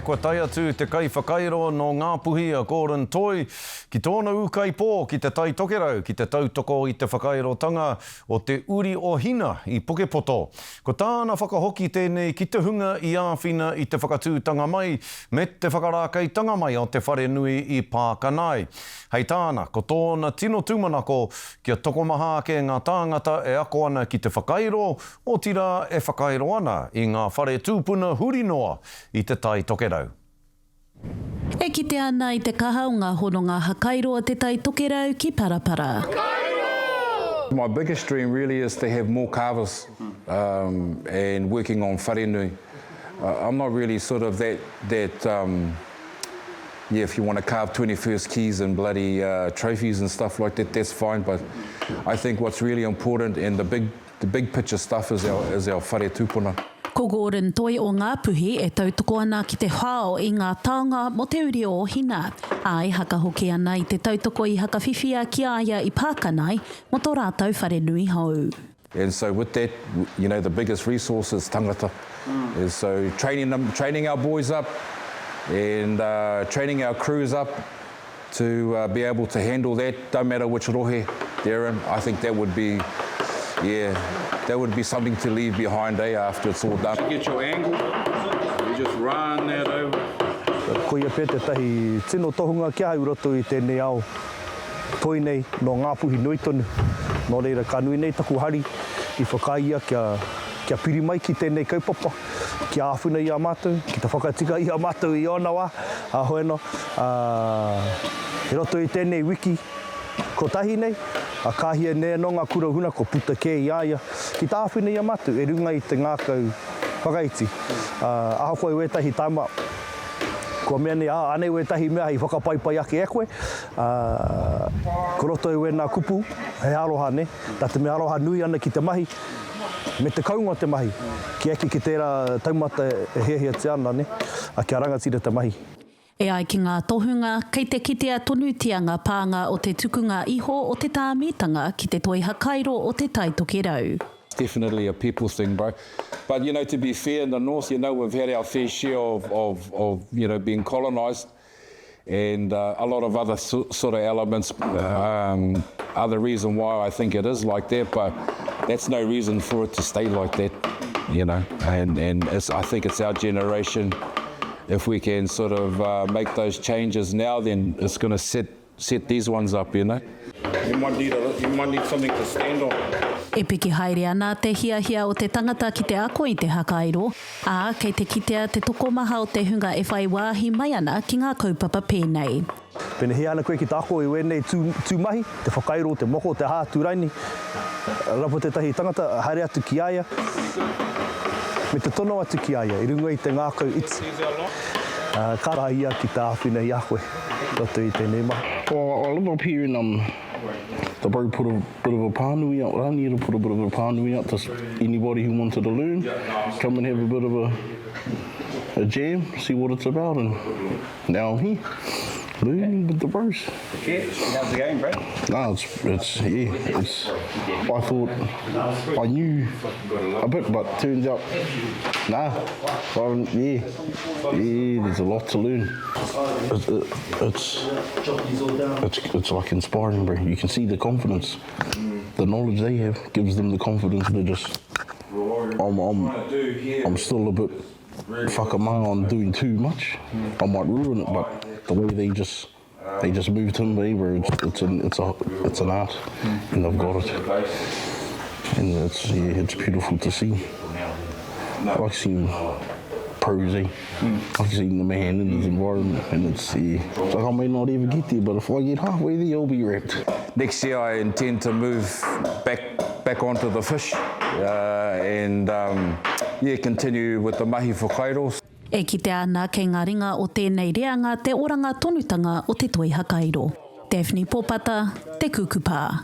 Kua tai atu te kaiwhakairo no Ngāpuhi a Gordon Toi ki tōna ukai pō ki te Tai Tokerau ki te tautoko i te whakairotanga o te uri o Hina i Pukepoto. Ko tāna whakahoki tēnei ki te hunga i āwhina i te whakatūtanga mai me te whakarākeitanga mai o te wharenui i Pākanae. Hei tāna, ko tōna tino tūmanako kia tokomaha ke ngā tāngata e ako ana ki te whakairo o tira e whakairo ana i ngā whare tūpuna huri noa i te Tai Tokerau. E kite ana i te kaha o ngā hono ngā whakairo o te Tai Tokerau ki Parapara. My biggest dream really is to have more carvers and working on wharenui. I'm not really sort of that if you want to carve 21st keys and bloody trophies and stuff like that, that's fine. But I think what's really important and the big picture stuff is our whare tūpuna. Ko Gordon Toi o Ngāpuhi e tautoko ana ki te hao i ngā taonga mo te uri o Hina. Ai hakahoki ana i te tautoko i hakawhiwhia ki aia i Pākanae mo tō rātau wharenui hau. And so with that, you know, the biggest resource is tangata. And so training our boys up and training our crews up to be able to handle that, don't matter which rohe they're in. I think that would be, that would be something to leave behind after it's all done. You get your angle, you just run that over. Ko ia pē te tahi tino tohunga kia hai uroto i tēnei ao toi nei no Ngāpuhi nui tonu. Nō reira ka nui nei taku hari i whakaia kia piri mai ki tēnei kaupapa, kia āwhina i a mātou, ki te whakatika i a mātou i ona wā, a hoeno. He roto i tēnei wiki ko tahi nei, a kāhia nea no ngā kurahuna ko puta kē i aia. Ki tā āwhina i a mātou, e runga i te ngākau whakaiti. Aho koe wētahi taima, ko mea nei anei wētahi mea hei whakapaipai ake e koe. Ko roto i wēnā kupu, hei aroha ne, tā te mea aroha nui ana ki te mahi, me te kaunga te mahi, ki eki ki tērā taumata e hehia te ana ne, a kia rangatira te mahi. E ai ki ngā tohunga, kei te kitea tonutianga pānga o te tukunga iho o te tāmitanga ki te toi whakairo o te Tai Tokerau. Definitely a people thing, bro. But, you know, to be fair, in the north, you know, we've had our fair share of you know, being colonised and a lot of other sort of elements are the reason why I think it is like that, but that's no reason for it to stay like that, you know, and I think it's our generation. If we can sort of make those changes now, then it's going to set these ones up, you know. You might need something to stand on. E piki haere ana te hiahia o te tangata ki te ako i te whakairo, ā kei te kitea te tokomaha o te hunga e whai wāhi mai ana ki ngā kaupapa pēnei. Pene he ana koe ki te ako i wēnei tūmahi, te whakairo, te moko, te hā, tūraini. Rapo te tahi tangata, haere atu ki aia. Me te tono atu ki aia, i runga i te ngākau iti. Kāra ia ki te āwhina i a koe, roto i tēnei maha. Well, I live up here and the bro put a bit of a pānui out. I need to put a bit of a pānui out to anybody who wanted to learn. Come and have a bit of a jam, see what it's about, and now I'm here. Learning with the bros. Yeah, how's the game, bro? No, I thought I knew a bit, but turns out, there's a lot to learn. It's like inspiring, bro. You can see the confidence. The knowledge they have gives them the confidence to just, I'm still a bit whakamanga on doing too much. I might ruin it, but the way they just move to me, bro, it's an art, and they've got it, and it's beautiful to see. I like seeing pros, I like seeing the man in his environment, and it's like I may not ever get there, but if I get halfway there, I'll be wrapped. Next year I intend to move back onto the fish and continue with the mahi whakairos. E kite ana kei ngā ringa o tēnei reanga te oranga tonutanga o te toi whakairo. Daphne Popata, te Kūkupa.